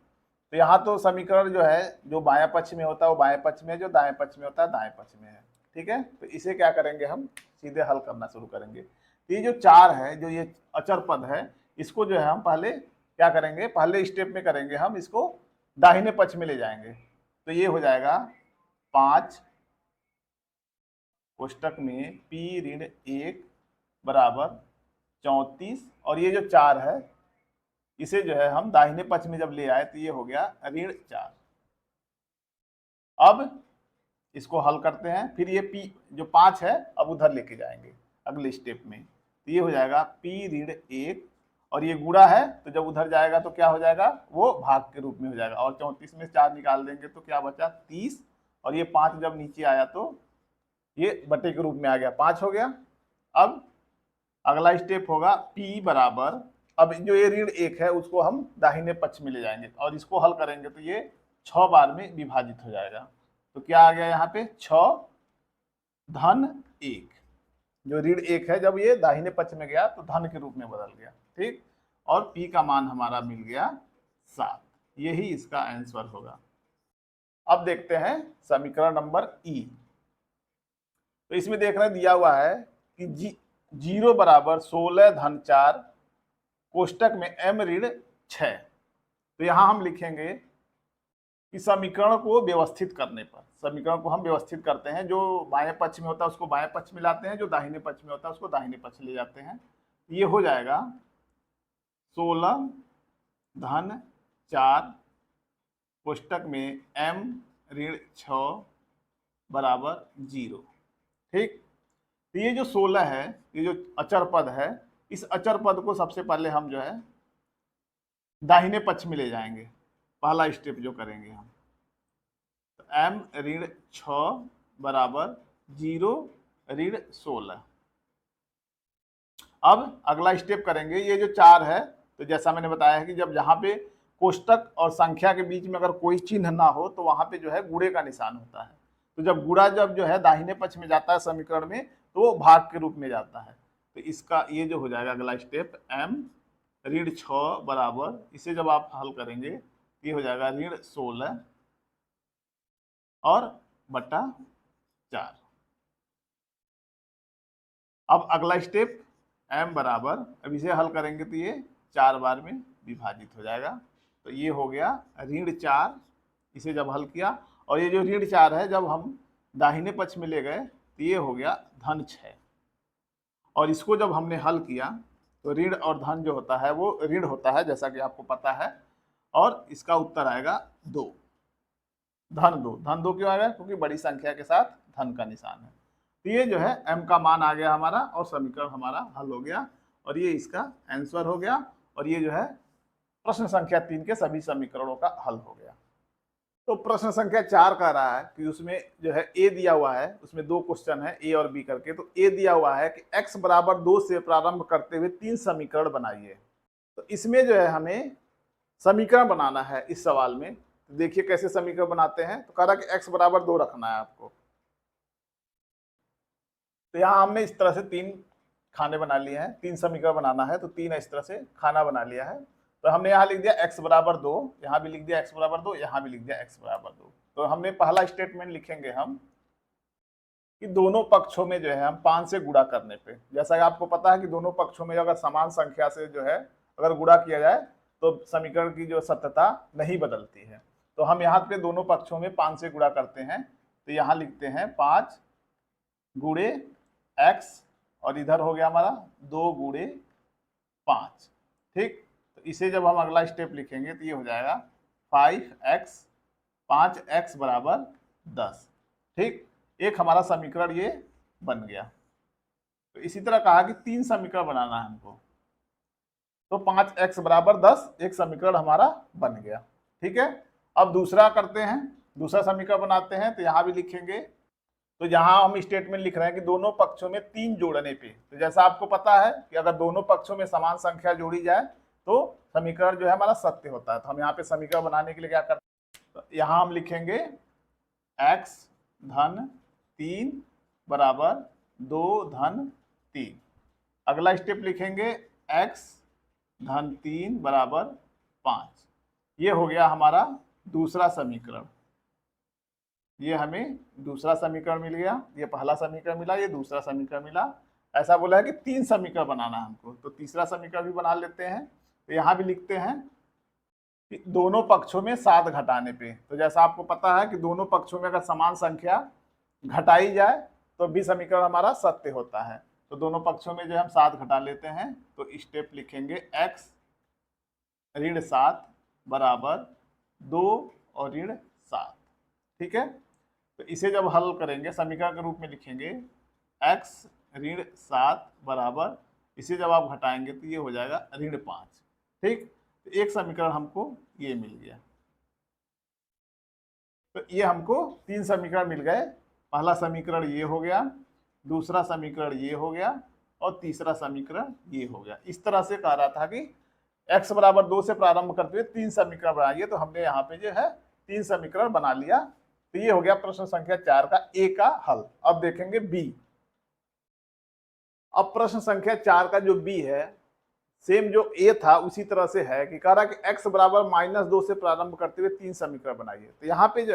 तो यहाँ तो समीकरण जो है जो बाएं पक्ष में होता है वो बाएं पक्ष में, जो दाएं पक्ष में होता है दाएं पक्ष में है। ठीक है, तो इसे क्या करेंगे, हम सीधे हल करना शुरू करेंगे। ये जो 4 है, जो ये अचर पद है, इसको जो है हम पहले क्या करेंगे, पहले स्टेप में करेंगे, हम इसको दाहिने पक्ष में ले जाएंगे। तो ये हो जाएगा 5 कोष्टक में p ऋण 1 बराबर 34, और ये जो 4 है इसे जो है हम दाहिने पक्ष में जब ले आए तो ये हो गया ऋण 4। अब इसको हल करते हैं, फिर ये p जो 5 है अब उधर लेके जाएंगे अगले स्टेप में। तो ये हो जाएगा p ऋण 1, और ये गुणा है तो जब उधर जाएगा तो क्या हो जाएगा, वो भाग के रूप में हो जाएगा, और 34 में 4 निकाल देंगे तो क्या बचा 30, और ये 5 जब नीचे आया तो ये बटे के रूप में आ गया, 5 हो गया। अब अगला स्टेप होगा p बराबर, अब जो ये ऋण 1 है उसको हम दाहिने पक्ष में ले जाएंगे और इसको हल करेंगे तो ये 6 बार में विभाजित हो जाएगा। तो क्या आ गया यहाँ पे 6 धन 1, जो ऋण 1 है जब ये दाहिने पक्ष में गया तो धन के रूप में बदल गया, ठीक। और p का मान हमारा मिल गया 7, यही इसका आंसर होगा। अब देखते हैं समीकरण नंबर ई। तो इसमें देख रहे हैं दिया हुआ है कि 0 बराबर 16 धन 4 कोष्टक में m ऋण 6। तो यहां हम लिखेंगे कि समीकरण को व्यवस्थित करने पर, समीकरण को हम व्यवस्थित करते हैं, जो बाएं पक्ष में होता है उसको बाएं पक्ष में लाते हैं, जो दाहिने पक्ष में होता है उसको दाहिने पक्ष ले जाते हैं। ये हो जाएगा 16 धन 4 कोष्टक में m ऋण 6 बराबर 0, ठीक। तो ये जो 16 है, ये जो अचर पद है, इस अचर पद को सबसे पहले हम जो है दाहिने पक्ष में ले जाएंगे, पहला स्टेप जो करेंगे हम। तो m ऋण 6 बराबर 0 ऋण 16। अब अगला स्टेप करेंगे, ये जो 4 है, तो जैसा मैंने बताया है कि जब यहाँ पे कोष्टक और संख्या के बीच में अगर कोई चिन्ह ना हो तो वहां पे जो है गुणे का निशान होता है। तो जब गुणा जब जो है दाहिने पक्ष में जाता है समीकरण में तो वो भाग के रूप में जाता है। तो इसका ये जो हो जाएगा अगला स्टेप m ऋण 6 बराबर, इसे जब आप हल करेंगे ये हो जाएगा ऋण 16 और बटा 4। अब अगला स्टेप m बराबर, अब इसे हल करेंगे तो ये 4 बार में विभाजित हो जाएगा। तो ये हो गया ऋण 4, इसे जब हल किया, और ये जो ऋण 4 है जब हम दाहिने पक्ष में ले गए तो ये हो गया धन 6, और इसको जब हमने हल किया तो ऋण और धन जो होता है वो ऋण होता है जैसा कि आपको पता है, और इसका उत्तर आएगा 2, धन 2। धन 2 क्यों आएगा, क्योंकि बड़ी संख्या के साथ धन का निशान है। तो ये जो है m का मान आ गया हमारा, और समीकरण हमारा हल हो गया, और ये इसका आंसर हो गया, और ये जो है प्रश्न संख्या 3 के सभी समीकरणों का हल हो गया। तो प्रश्न संख्या 4 कह रहा है कि उसमें जो है a दिया हुआ है, उसमें 2 क्वेश्चन है a और b करके। तो a दिया हुआ है कि x बराबर 2 से प्रारंभ करते हुए 3 समीकरण बनाइए। तो इसमें जो है हमें समीकरण बनाना है इस सवाल में। तो देखिए कैसे समीकरण बनाते हैं। तो कह रहा है कि x बराबर 2 रखना है आपको। तो यहाँ हमने इस तरह से 3 खाने बना लिए हैं, 3 समीकरण बनाना है, तो 3 इस तरह से खाना बना लिया है। तो हमने यहाँ लिख दिया x बराबर 2, यहाँ भी लिख दिया x बराबर 2, यहाँ भी लिख दिया x बराबर 2। तो हमने पहला स्टेटमेंट लिखेंगे हम कि दोनों पक्षों में जो है हम 5 से गुणा करने पे, जैसा कि आपको पता है कि दोनों पक्षों में अगर समान संख्या से जो है अगर गुणा किया जाए तो समीकरण की जो सत्यता नहीं बदलती है। तो हम यहाँ पे दोनों पक्षों में 5 से गुणा करते हैं। तो यहाँ लिखते हैं 5 गुणे x, और इधर हो गया हमारा 2 गुणे 5, ठीक। तो इसे जब हम अगला स्टेप लिखेंगे तो ये हो जाएगा 5x 5x बराबर 10, ठीक। एक हमारा समीकरण ये बन गया। तो इसी तरह कहा कि 3 समीकरण बनाना है हमको, तो 5x बराबर 10 एक समीकरण हमारा बन गया, ठीक है। अब दूसरा करते हैं, दूसरा समीकरण बनाते हैं। तो यहाँ भी लिखेंगे, तो यहाँ हम स्टेटमेंट लिख रहे हैं कि दोनों पक्षों में 3 जोड़ने पे, तो जैसा आपको पता है कि अगर दोनों पक्षों में समान संख्या जोड़ी जाए तो समीकरण जो है हमारा सत्य होता है। तो हम यहाँ पे समीकरण बनाने के लिए क्या करते हैं, तो यहाँ हम लिखेंगे x धन 3 बराबर 2 धन 3। अगला स्टेप लिखेंगे x धन 3 बराबर 5। ये हो गया हमारा दूसरा समीकरण। ये हमें दूसरा समीकरण मिल गया, ये पहला समीकरण मिला, ये दूसरा समीकरण मिला। ऐसा बोला है कि 3 समीकरण बनाना है हमको, तो तीसरा समीकरण भी बना लेते हैं। तो यहाँ भी लिखते हैं कि दोनों पक्षों में 7 घटाने पे, तो जैसा आपको पता है कि दोनों पक्षों में अगर समान संख्या घटाई जाए तो भी समीकरण हमारा सत्य होता है। तो दोनों पक्षों में जो हम 7 घटा लेते हैं, तो स्टेप लिखेंगे x ऋण 7 बराबर 2 और ऋण 7, ठीक है। तो इसे जब हल करेंगे समीकरण के रूप में लिखेंगे x ऋण 7 बराबर, इसे जब आप घटाएंगे तो ये हो जाएगा ऋण 5। ठीक, तो एक समीकरण हमको ये मिल गया। तो ये हमको 3 समीकरण मिल गए। पहला समीकरण ये हो गया, दूसरा समीकरण ये हो गया और तीसरा समीकरण ये हो गया। इस तरह से कह रहा था कि x बराबर 2 से प्रारंभ करते हुए 3 समीकरण बनाइए, तो हमने यहाँ पे जो है 3 समीकरण बना लिया। तो ये हो गया प्रश्न संख्या 4 का ए का हल। अब देखेंगे बी। अब प्रश्न संख्या 4 का जो बी है सेम जो ए था उसी तरह से है कि कह रहा कि x बराबर -2 से प्रारंभ करते हुए 3 समीकरण बनाइए। तो यहाँ पे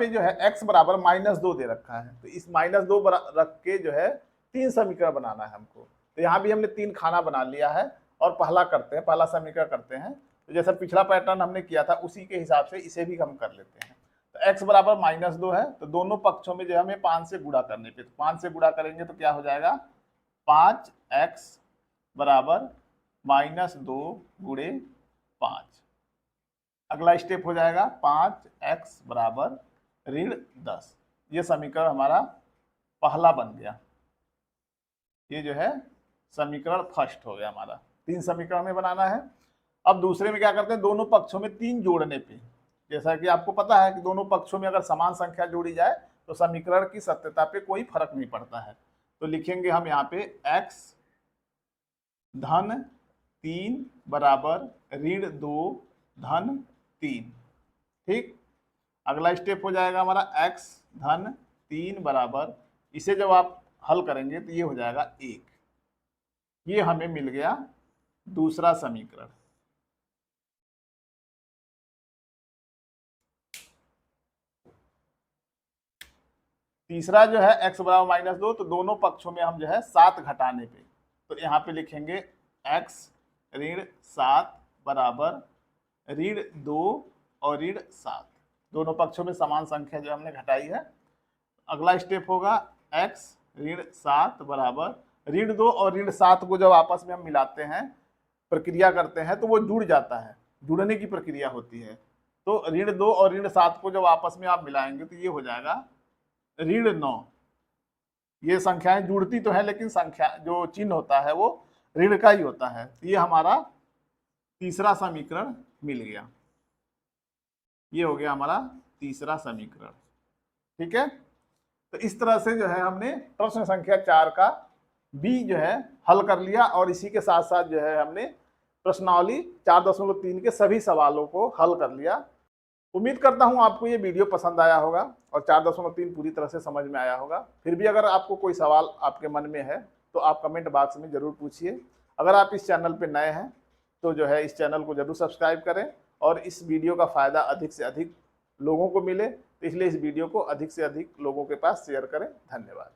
जो है x बराबर -2 दे रखा है, तो इस -2 रख के जो है 3 समीकरण बनाना है हमको। तो यहाँ भी हमने 3 खाना बना लिया है और पहला समीकरण करते हैं। तो जैसा पिछला पैटर्न हमने किया था उसी के हिसाब से इसे भी हम कर लेते हैं। तो x बराबर -2 है, तो दोनों पक्षों में जो है हमें 5 से गुणा करने पे, तो 5 से गुणा करेंगे तो क्या हो जाएगा 5x बराबर -2 गुणे 5। अगला स्टेप हो जाएगा 5x बराबर ऋण 10। ये समीकरण हमारा पहला बन गया। ये जो है समीकरण फर्स्ट हो गया हमारा। 3 समीकरण में बनाना है। अब दूसरे में क्या करते हैं, दोनों पक्षों में 3 जोड़ने पे, जैसा कि आपको पता है कि दोनों पक्षों में अगर समान संख्या जोड़ी जाए तो समीकरण की सत्यता पे कोई फर्क नहीं पड़ता है। तो लिखेंगे हम यहाँ पे x धन 3 बराबर ऋण 2 धन 3। ठीक, अगला स्टेप हो जाएगा हमारा x धन 3 बराबर, इसे जब आप हल करेंगे तो ये हो जाएगा 1। ये हमें मिल गया दूसरा समीकरण। तीसरा जो है x बराबर -2, तो दोनों पक्षों में हम जो है 7 घटाने पे, तो यहाँ पे लिखेंगे x ऋण 7 बराबर ऋण 2 और ऋण 7। दोनों पक्षों में समान संख्या जो हमने घटाई है। अगला स्टेप होगा x ऋण 7 बराबर ऋण 2 और ऋण 7 को जब आपस में हम मिलाते हैं, प्रक्रिया करते हैं तो वो जुड़ जाता है, जुड़ने की प्रक्रिया होती है। तो ऋण 2 और ऋण 7 को जब आपस में आप मिलाएंगे तो ये हो जाएगा ऋण 9। ये संख्याएं जुड़ती तो है लेकिन संख्या जो चिन्ह होता है वो ऋण का ही होता है। तो ये हमारा तीसरा समीकरण मिल गया। ये हो गया हमारा तीसरा समीकरण। ठीक है, तो इस तरह से जो है हमने प्रश्न संख्या 4 का बी जो है हल कर लिया और इसी के साथ साथ जो है हमने प्रश्नावली 4.3 के सभी सवालों को हल कर लिया। उम्मीद करता हूं आपको ये वीडियो पसंद आया होगा और 4.3 पूरी तरह से समझ में आया होगा। फिर भी अगर आपको कोई सवाल आपके मन में है तो आप कमेंट बॉक्स में जरूर पूछिए। अगर आप इस चैनल पर नए हैं तो जो है इस चैनल को जरूर सब्सक्राइब करें और इस वीडियो का फायदा अधिक से अधिक लोगों को मिले, तो इसलिए इस वीडियो को अधिक से अधिक लोगों के पास शेयर करें। धन्यवाद।